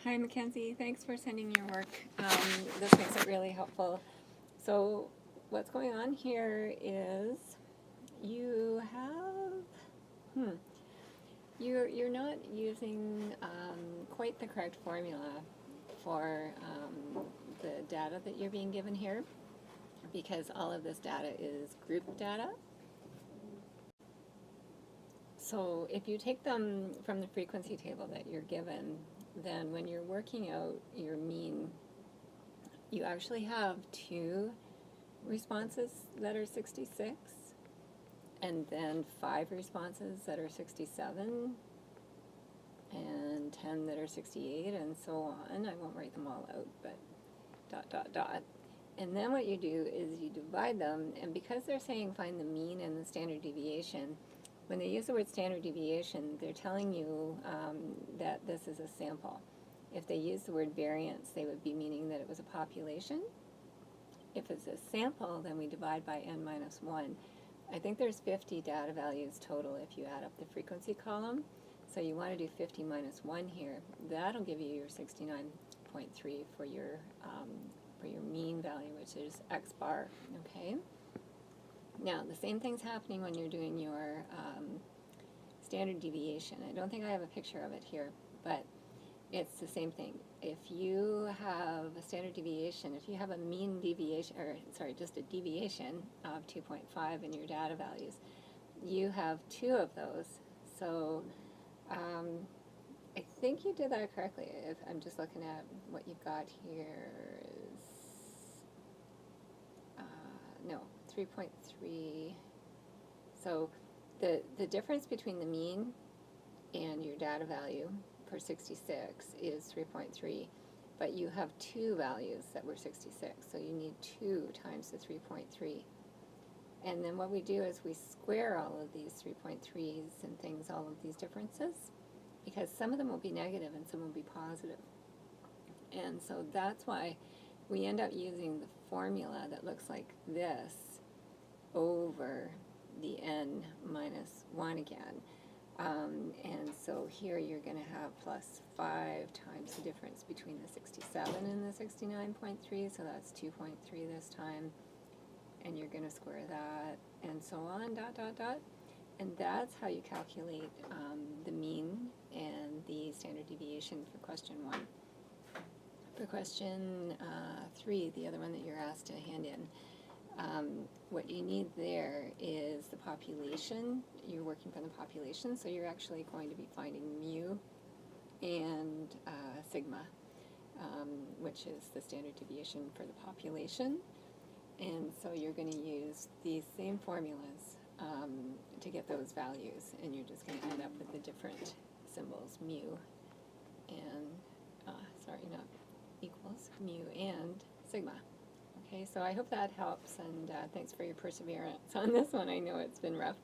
Hi, Mackenzie. Thanks for sending your work. This makes it really helpful. So what's going on here is you have, you're not using quite the correct formula for the data that you're being given here, because all of this data is group data. So if you take them from the frequency table that you're given, then when you're working out your mean, you actually have two responses that are 66, and then 5 responses that are 67, and 10 that are 68, and so on. I won't write them all out, but ... And then what you do is you divide them, and because they're saying find the mean and the standard deviation, when they use the word standard deviation, they're telling you that this is a sample. If they use the word variance, they would be meaning that it was a population. If it's a sample, then we divide by n minus 1. I think there's 50 data values total if you add up the frequency column. So you want to do 50 minus 1 here. That'll give you your 69.3 for your mean value, which is x bar, okay? Now, the same thing's happening when you're doing your standard deviation. I don't think I have a picture of it here, but it's the same thing. If you have a standard deviation, if you have a mean deviation, or sorry, just a deviation of 2.5 in your data values, you have 2 of those. So I think you did that correctly. If I'm just looking at what you've got here is, no, 3.3. So the difference between the mean and your data value for 66 is 3.3, but you have 2 values that were 66, so you need 2 times the 3.3. And then what we do is we square all of these 3.3s and things, all of these differences, because some of them will be negative and some will be positive. And so that's why we end up using the formula that looks like this over the n minus 1 again. And so here you're going to have plus 5 times the difference between the 67 and the 69.3, so that's 2.3 this time. And you're going to square that, and so on, ... And that's how you calculate the mean and the standard deviation for question 1. For question 3, the other one that you're asked to hand in, what you need there is the population. You're working from the population, so you're actually going to be finding mu and sigma, which is the standard deviation for the population. And so you're going to use these same formulas to get those values, and you're just going to end up with the different symbols, mu and, not equals, mu and sigma. Okay, so I hope that helps, and thanks for your perseverance on this one. I know it's been rough.